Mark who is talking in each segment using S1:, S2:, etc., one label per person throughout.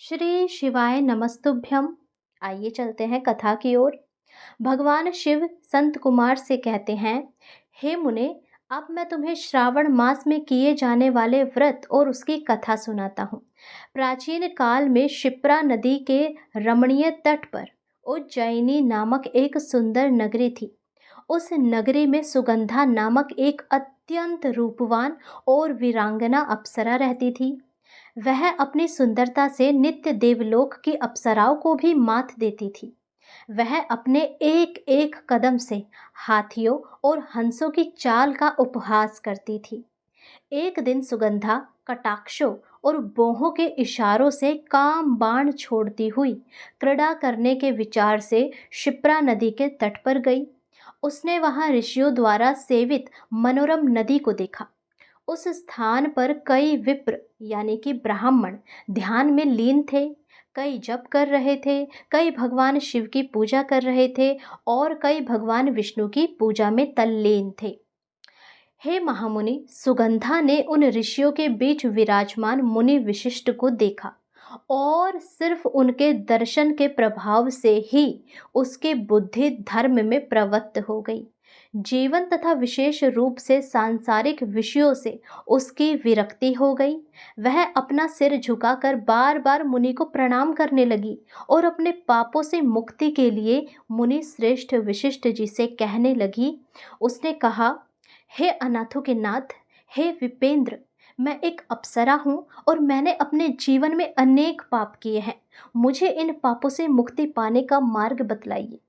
S1: श्री शिवाय नमस्तुभ्यम। आइए चलते हैं कथा की ओर। भगवान शिव संत कुमार से कहते हैं, हे मुने, अब मैं तुम्हें श्रावण मास में किए जाने वाले व्रत और उसकी कथा सुनाता हूँ। प्राचीन काल में शिप्रा नदी के रमणीय तट पर उज्जैनी नामक एक सुंदर नगरी थी। उस नगरी में सुगंधा नामक एक अत्यंत रूपवान और वीरांगना अप्सरा रहती थी। वह अपनी सुंदरता से नित्य देवलोक की अप्सराओं को भी मात देती थी। वह अपने एक एक कदम से हाथियों और हंसों की चाल का उपहास करती थी। एक दिन सुगंधा कटाक्षों और बोहों के इशारों से काम बाण छोड़ती हुई क्रीड़ा करने के विचार से शिप्रा नदी के तट पर गई। उसने वहां ऋषियों द्वारा सेवित मनोरम नदी को देखा। उस स्थान पर कई विप्र यानी कि ब्राह्मण ध्यान में लीन थे। कई जप कर रहे थे, कई भगवान शिव की पूजा कर रहे थे और कई भगवान विष्णु की पूजा में तल्लीन थे। हे महामुनि, सुगंधा ने उन ऋषियों के बीच विराजमान मुनि विशिष्ट को देखा और सिर्फ उनके दर्शन के प्रभाव से ही उसकी बुद्धि धर्म में प्रवृत्त हो गई। जीवन तथा विशेष रूप से सांसारिक विषयों से उसकी विरक्ति हो गई। वह अपना सिर झुकाकर बार बार मुनि को प्रणाम करने लगी और अपने पापों से मुक्ति के लिए मुनि श्रेष्ठ वशिष्ठ जी से कहने लगी। उसने कहा, हे अनाथों के नाथ, हे विपेंद्र, मैं एक अप्सरा हूँ और मैंने अपने जीवन में अनेक पाप किए हैं। मुझे इन पापों से मुक्ति पाने का मार्ग बतलाइए।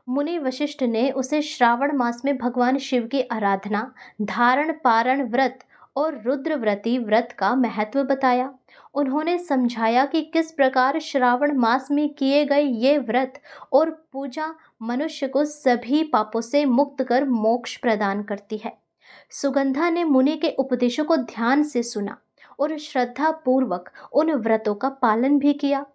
S1: मुनि वशिष्ठ ने उसे श्रावण मास में भगवान शिव की आराधना, धारण पारण व्रत और रुद्रव्रती व्रत का महत्व बताया। उन्होंने समझाया कि किस प्रकार श्रावण मास में किए गए ये व्रत और पूजा मनुष्य को सभी पापों से मुक्त कर मोक्ष प्रदान करती है। सुगंधा ने मुनि के उपदेशों को ध्यान से सुना और श्रद्धा पूर्वक उन व्रतों का पालन भी किया।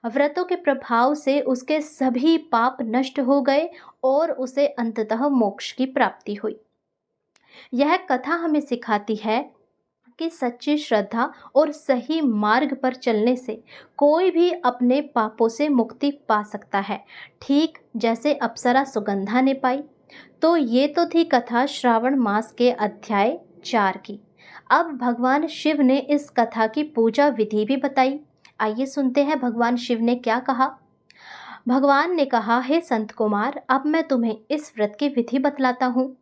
S1: व्रतों के प्रभाव से उसके सभी पाप नष्ट हो गए और उसे अंततः मोक्ष की प्राप्ति हुई। यह कथा हमें सिखाती है कि सच्ची श्रद्धा और सही मार्ग पर चलने से कोई भी अपने पापों से मुक्ति पा सकता है, ठीक जैसे अप्सरा सुगंधा ने पाई। तो ये तो थी कथा श्रावण मास के अध्याय 4 की। अब भगवान शिव ने इस कथा की पूजा विधि भी बताई। आइए सुनते हैं भगवान शिव ने क्या कहा। भगवान ने कहा, हे संत कुमार, अब मैं तुम्हें इस व्रत की विधि बतलाता हूँ।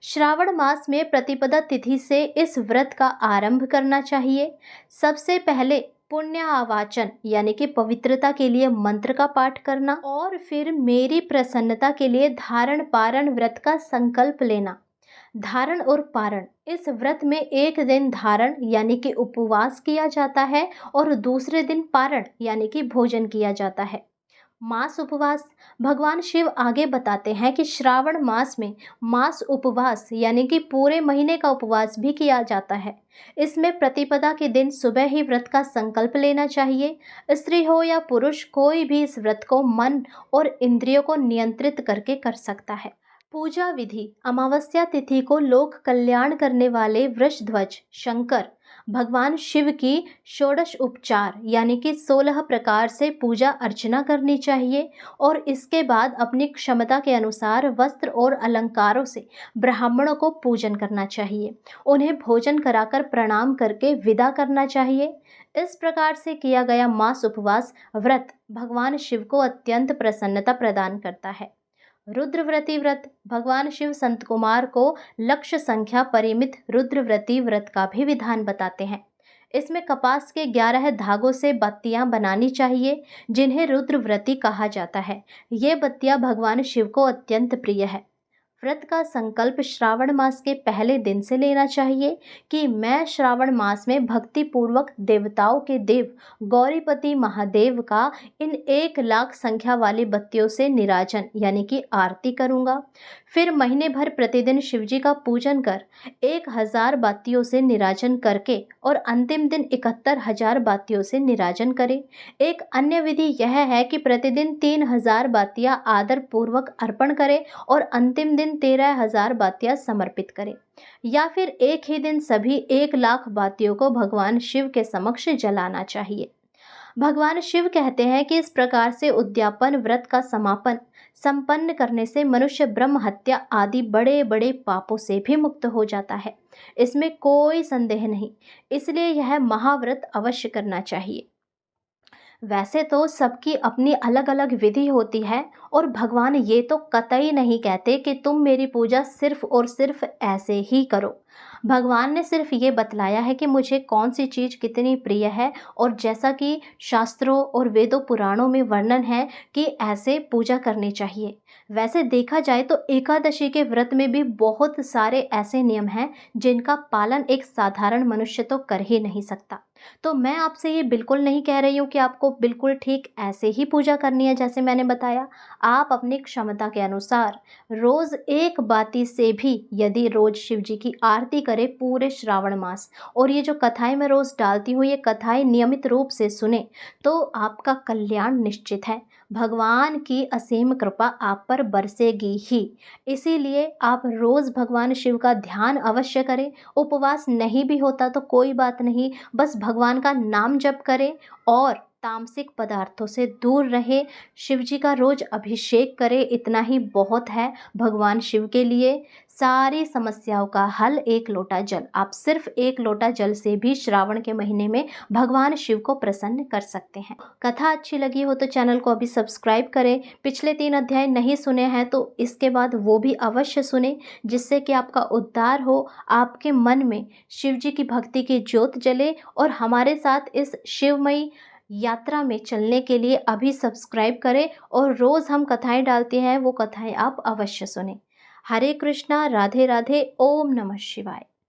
S1: श्रावण मास में प्रतिपदा तिथि से इस व्रत का आरंभ करना चाहिए। सबसे पहले पुण्य आवाचन यानी कि पवित्रता के लिए मंत्र का पाठ करना और फिर मेरी प्रसन्नता के लिए धारण पारण व्रत का संकल्प लेना। धारण और पारण, इस व्रत में एक दिन धारण यानी कि उपवास किया जाता है और दूसरे दिन पारण यानी कि भोजन किया जाता है। मास उपवास, भगवान शिव आगे बताते हैं कि श्रावण मास में मास उपवास यानी कि पूरे महीने का उपवास भी किया जाता है। इसमें प्रतिपदा के दिन सुबह ही व्रत का संकल्प लेना चाहिए। स्त्री हो या पुरुष, कोई भी इस व्रत को मन और इंद्रियों को नियंत्रित करके कर सकता है। पूजा विधि, अमावस्या तिथि को लोक कल्याण करने वाले वृषध्वज शंकर भगवान शिव की षोडश उपचार यानी कि 16 प्रकार से पूजा अर्चना करनी चाहिए और इसके बाद अपनी क्षमता के अनुसार वस्त्र और अलंकारों से ब्राह्मणों को पूजन करना चाहिए। उन्हें भोजन कराकर प्रणाम करके विदा करना चाहिए। इस प्रकार से किया गया मास उपवास व्रत भगवान शिव को अत्यंत प्रसन्नता प्रदान करता है। रुद्रव्रती व्रत, भगवान शिव संत कुमार को लक्ष्य संख्या परिमित रुद्रव्रती व्रत का भी विधान बताते हैं। इसमें कपास के 11 धागों से बत्तियां बनानी चाहिए, जिन्हें रुद्रव्रती कहा जाता है। ये बत्तियां भगवान शिव को अत्यंत प्रिय है। व्रत का संकल्प श्रावण मास के पहले दिन से लेना चाहिए कि मैं श्रावण मास में भक्ति पूर्वक देवताओं के देव गौरीपति महादेव का इन 1 लाख संख्या वाली बत्तियों से निराजन यानी कि आरती करूंगा। फिर महीने भर प्रतिदिन शिवजी का पूजन कर 1000 बातियों से निराजन करके और अंतिम दिन 71,000 बातियों से निराजन करें। एक अन्य विधि यह है कि प्रतिदिन 3000 बातियां आदर पूर्वक अर्पण करें और अंतिम दिन 13,000 बातियां समर्पित करें, या फिर एक ही दिन सभी 1 लाख बातियों को भगवान शिव के समक्ष जलाना चाहिए। भगवान शिव कहते हैं कि इस प्रकार से उद्यापन व्रत का समापन संपन्न करने से मनुष्य ब्रह्म हत्या आदि बड़े बड़े पापों से भी मुक्त हो जाता है। इसमें कोई संदेह नहीं। इसलिए यह महाव्रत अवश्य करना चाहिए। वैसे तो सबकी अपनी अलग अलग विधि होती है, और भगवान ये तो कतई नहीं कहते कि तुम मेरी पूजा सिर्फ और सिर्फ ऐसे ही करो। भगवान ने सिर्फ ये बतलाया है कि मुझे कौन सी चीज़ कितनी प्रिय है, और जैसा कि शास्त्रों और वेदों पुराणों में वर्णन है कि ऐसे पूजा करनी चाहिए। वैसे देखा जाए तो एकादशी के व्रत में भी बहुत सारे ऐसे नियम हैं जिनका पालन एक साधारण मनुष्य तो कर ही नहीं सकता। तो मैं आपसे ये बिल्कुल नहीं कह रही हूँ कि आपको बिल्कुल ठीक ऐसे ही पूजा करनी है जैसे मैंने बताया। आप अपनी क्षमता के अनुसार रोज़ एक बाती से भी यदि रोज़ शिव जी की आरती करें पूरे श्रावण मास, और ये जो कथाएं मैं रोज़ डालती हूँ ये कथाएं नियमित रूप से सुने, तो आपका कल्याण निश्चित है। भगवान की असीम कृपा आप पर बरसेगी ही। इसीलिए आप रोज़ भगवान शिव का ध्यान अवश्य करें। उपवास नहीं भी होता तो कोई बात नहीं, बस भगवान का नाम जप करें और तामसिक पदार्थों से दूर रहे। शिव जी का रोज अभिषेक करें, इतना ही बहुत है भगवान शिव के लिए। सारी समस्याओं का हल एक लोटा जल। आप सिर्फ एक लोटा जल से भी श्रावण के महीने में भगवान शिव को प्रसन्न कर सकते हैं। कथा अच्छी लगी हो तो चैनल को अभी सब्सक्राइब करें। पिछले 3 अध्याय नहीं सुने हैं तो इसके बाद वो भी अवश्य सुने, जिससे कि आपका उद्धार हो, आपके मन में शिव जी की भक्ति की ज्योत जले। और हमारे साथ इस शिवमयी यात्रा में चलने के लिए अभी सब्सक्राइब करें, और रोज़ हम कथाएं डालते हैं वो कथाएं आप अवश्य सुनें। हरे कृष्णा, राधे राधे, ओम नमः शिवाय।